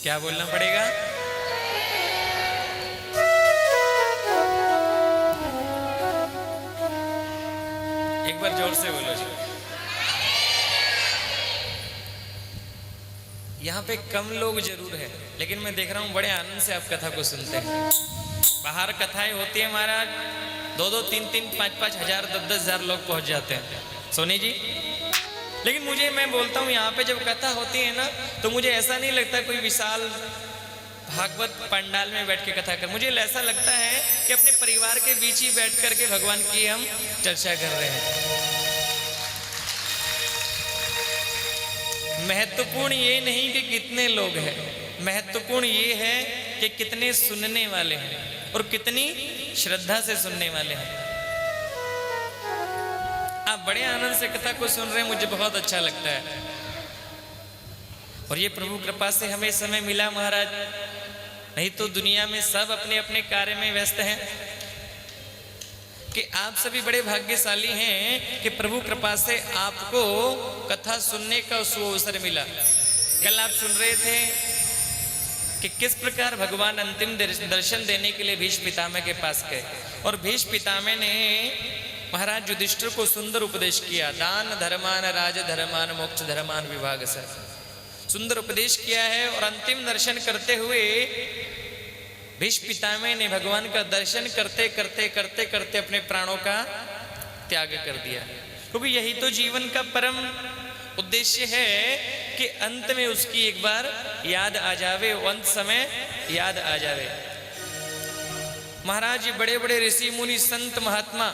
क्या बोलना पड़ेगा? एक बार जोर से बोलो जी। यहाँ पे कम लोग जरूर है, लेकिन मैं देख रहा हूँ बड़े आनंद से आप कथा को सुनते हैं। बाहर कथाएं होती है महाराज, 2-2, 3-3, 5-5 हजार, 10-10 हजार लोग पहुंच जाते हैं। सोनी जी, लेकिन मैं बोलता हूँ यहाँ पे जब कथा होती है ना, तो मुझे ऐसा नहीं लगता कोई विशाल भागवत पंडाल में बैठ के कथा कर। मुझे ऐसा लगता है कि अपने परिवार के बीच ही बैठ करके भगवान की हम चर्चा कर रहे हैं। महत्वपूर्ण ये नहीं कि कितने लोग हैं, महत्वपूर्ण ये है कि कितने सुनने वाले हैं और कितनी श्रद्धा से सुनने वाले हैं। आप बड़े आनंद से कथा को सुन रहे हैं, मुझे बहुत अच्छा लगता है। और ये प्रभु कृपा से हमें समय मिला महाराज, नहीं तो दुनिया में सब अपने अपने कार्य में व्यस्त हैं। कि आप सभी बड़े भाग्यशाली हैं कि प्रभु कृपा से आपको कथा सुनने का सुअवसर मिला। कल आप सुन रहे थे कि किस प्रकार भगवान अंतिम दर्शन देने के लिए भीष्म पितामह के पास गए, और भीष्म पितामह ने महाराज युधिष्ठिर को सुंदर उपदेश किया। दान धर्मान राज धर्मान मोक्ष धर्मान विभाग से सुंदर उपदेश किया है। और अंतिम दर्शन करते हुए भीष्म पितामह ने भगवान का दर्शन करते करते करते करते अपने प्राणों का त्याग कर दिया, क्योंकि यही तो जीवन का परम उद्देश्य है कि अंत में उसकी एक बार याद आ जावे, अंत समय याद आ जावे। महाराज, बड़े बड़े ऋषि मुनि संत महात्मा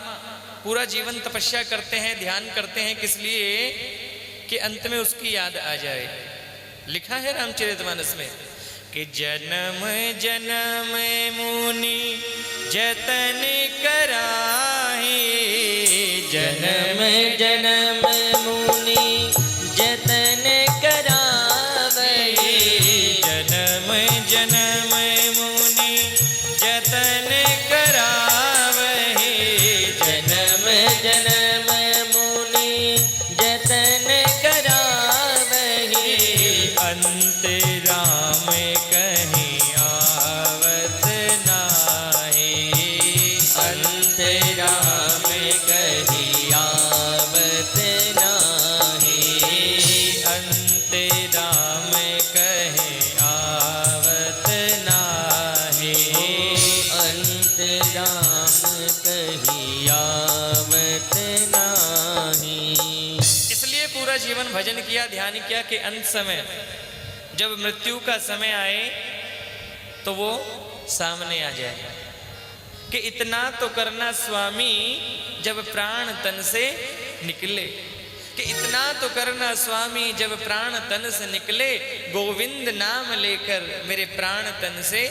पूरा जीवन तपस्या करते हैं, ध्यान करते हैं, किस लिए? कि अंत में उसकी याद आ जाए। लिखा है रामचरितमानस में कि जन्म जन्म मुनि जतन कराही, जन्म जन्म मुनि जतन करावही, जन्म जन्म मुनि जतन करावही, जन्म जन्म मुनि जतन करावही, अंत राम कहीं आवत नाही, अंत राम कहीं आवत नाही, अंत राम कहीं आवत नाही, अंत राम कहीं आवत नाही। इसलिए पूरा जीवन भजन किया, ध्यान किया कि अंत समय जब मृत्यु का समय आए तो वो सामने आ जाए। कि इतना तो करना स्वामी जब प्राण तन से निकले, कि इतना तो करना स्वामी जब प्राण तन से निकले, गोविंद नाम लेकर मेरे प्राण तन से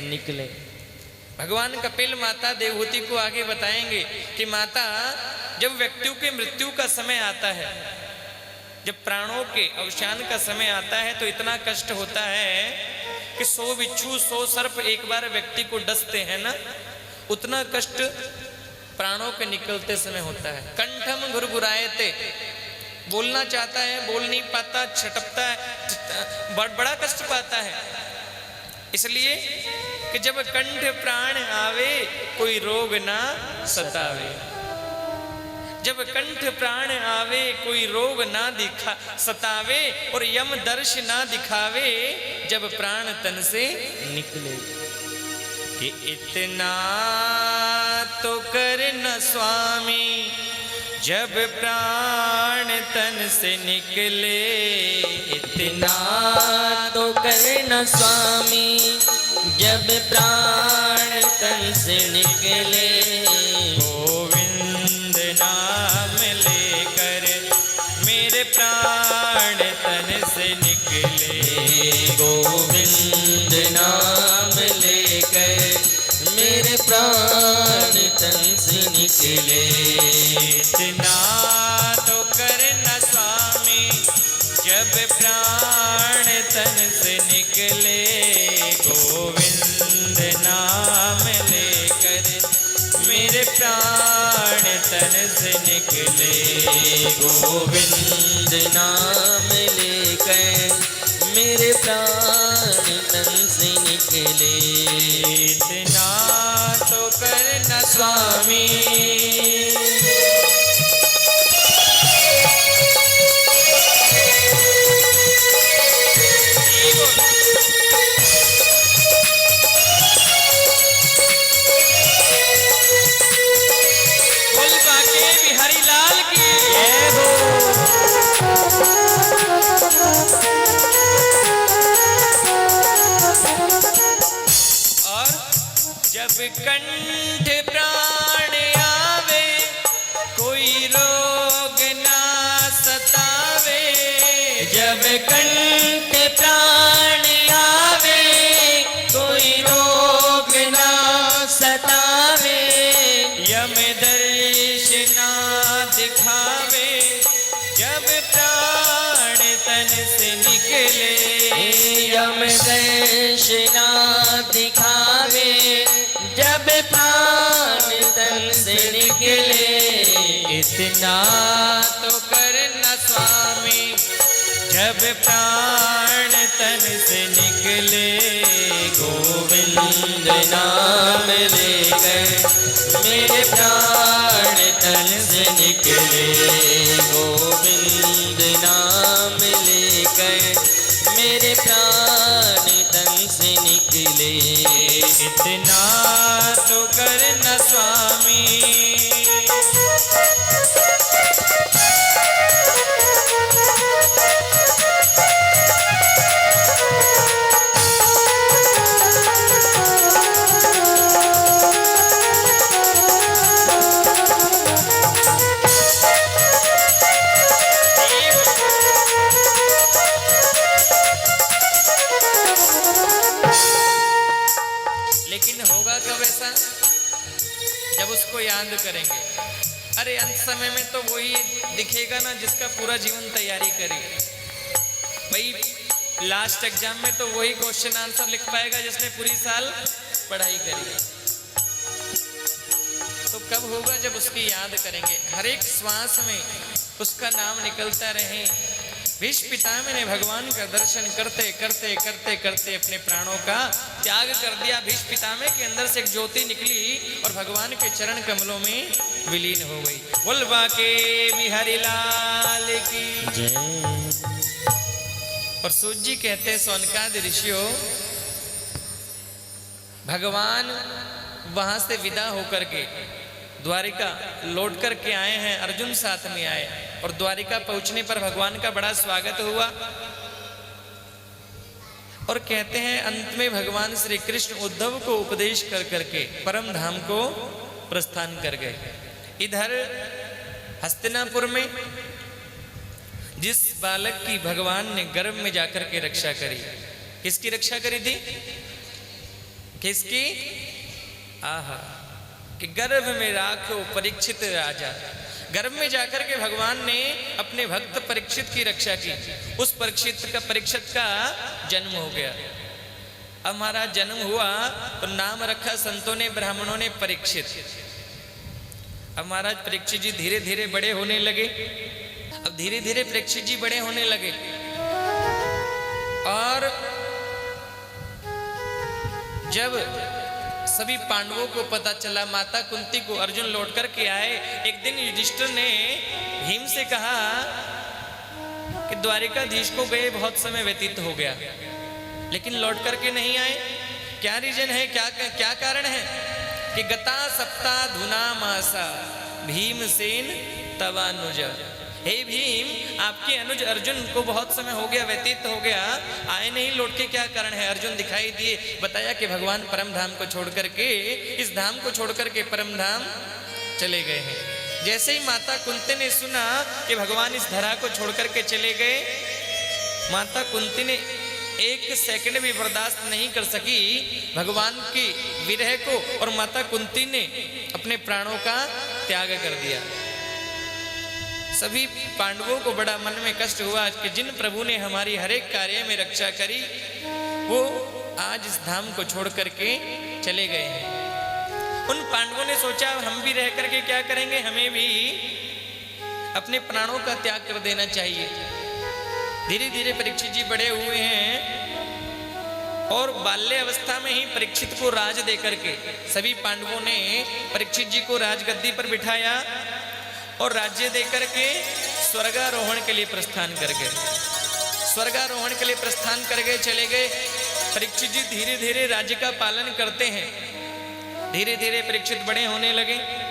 निकले। भगवान कपिल माता देवहूति को आगे बताएंगे कि माता, जब व्यक्तियों के मृत्यु का समय आता है, जब प्राणों के अवसान का समय आता है, तो इतना कष्ट होता है कि 100 बिच्छू 100 सर्प एक बार व्यक्ति को डसते हैं ना, उतना कष्ट प्राणों के निकलते समय होता है। कंठम घुरघुरायते, बोलना चाहता है, बोल नहीं पाता, छटपता है, बड़ा कष्ट पाता है। इसलिए कि जब कंठ प्राण आवे कोई रोग ना सतावे, जब कंठ प्राण आवे कोई रोग ना दिखा सतावे, और यम दर्श ना दिखावे जब प्राण तन से निकले। कि इतना तो कर न स्वामी जब प्राण तन से निकले, इतना तो कर न स्वामी जब प्राण तन से निकले, गोविंद नाम लेकर मेरे प्राण तन से निकले, गोविंद नाम लेकर मेरे प्राण तन से निकले। इतना तो करना स्वामी जब प्राण तन से निकले, गोविंद नाम लेकर मेरे प्राण तन से निकले, गोविंद नाम लेकर मेरे प्राण तन से निकले। इतना तो करना स्वामी, बोल बाके बिहारी लाल की जय हो। और जब कंठ प्राण आवे कोई रोग ना सतावे, जब कंठ प्राण आवे कोई रोग ना सतावे। यम दर्श ना दिखावे जब प्राण तन से निकले। यम दर्श ना दिखावे जब प्राण तन से निकले। इतना तो करना स्वामी, जब प्राण तन से निकले। गोविंद नाम लेकर मेरे प्राण तन से निकले। गोविंद नाम लेकर मेरे प्राण तन से निकले। इतना तो करना स्वामी, लेकिन होगा कब ऐसा? जब उसको याद करेंगे। अरे अंत समय में तो वही दिखेगा ना जिसका पूरा जीवन तैयारी करी। भाई लास्ट एग्जाम में तो वही क्वेश्चन आंसर लिख पाएगा जिसने पूरी साल पढ़ाई करी। तो कब होगा? जब उसकी याद करेंगे। हर एक श्वास में उसका नाम निकलता रहे। भीष्म पितामह ने भगवान का दर्शन करते करते करते करते अपने प्राणों का त्याग कर दिया। भीष्म पितामह के अंदर से एक ज्योति निकली और भगवान के चरण कमलों में विलीन हो गई। बोल बाके बिहारी लाल की जय। और सूत जी कहते हैं, सौनकादि ऋषियों, भगवान वहां से विदा होकर के द्वारिका लौट कर के आए हैं। अर्जुन साथ में आए और द्वारिका पहुंचने पर भगवान का बड़ा स्वागत हुआ। और कहते हैं अंत में भगवान श्री कृष्ण उद्धव को उपदेश कर करके परम धाम को प्रस्थान कर गए। इधर हस्तिनापुर में जिस बालक की भगवान ने गर्भ में जाकर के रक्षा करी, किसकी रक्षा करी थी? किसकी? आहा, कि गर्भ में राखो परीक्षित राजा। गर्भ में जाकर के भगवान ने अपने भक्त परीक्षित की रक्षा की। उस परीक्षित का जन्म हो गया। अब हमारा जन्म हुआ तो नाम रखा संतों ने, ब्राह्मणों ने, परीक्षित। अब महाराज परीक्षित जी धीरे धीरे बड़े होने लगे। अब धीरे धीरे परीक्षित जी बड़े होने लगे और जब सभी पांडवों को पता चला, माता कुंती को अर्जुन लौट कर के आए। एक दिन युधिष्ठिर ने भीम से कहा कि द्वारिकाधीश को गए बहुत समय व्यतीत हो गया, लेकिन लौट कर के नहीं आए। क्या रीजन है? क्या कारण है? कि गता सप्ताह धुना मासा भीमसेन तवानुज। हे भीम, आपके अनुज अर्जुन को बहुत समय हो गया, व्यतीत हो गया, आए नहीं, लौट के क्या कारण है? अर्जुन दिखाई दिए। बताया कि भगवान परम धाम को छोड़ करके, इस धाम को छोड़ करके परम धाम चले गए हैं। जैसे ही माता कुंती ने सुना कि भगवान इस धरा को छोड़ करके चले गए, माता कुंती ने एक सेकंड भी बर्दाश्त नहीं कर सकी भगवान की विरह को, और माता कुंती ने अपने प्राणों का त्याग कर दिया। सभी पांडवों को बड़ा मन में कष्ट हुआ कि जिन प्रभु ने हमारी हर एक कार्य में रक्षा करी, वो आज इस धाम को छोड़ करके चले गए हैं। उन पांडवों ने सोचा हम भी रह करके क्या करेंगे, हमें भी अपने प्राणों का त्याग कर देना चाहिए। धीरे धीरे परीक्षित जी बड़े हुए हैं और बाल्य अवस्था में ही परीक्षित को राज देकर के सभी पांडवों ने परीक्षित जी को राजगद्दी पर बिठाया और राज्य देकर के स्वर्गारोहण के लिए प्रस्थान कर गए। स्वर्गारोहण के लिए प्रस्थान कर गए, चले गए। परीक्षित जी धीरे धीरे राज्य का पालन करते हैं। धीरे धीरे परीक्षित बड़े होने लगे।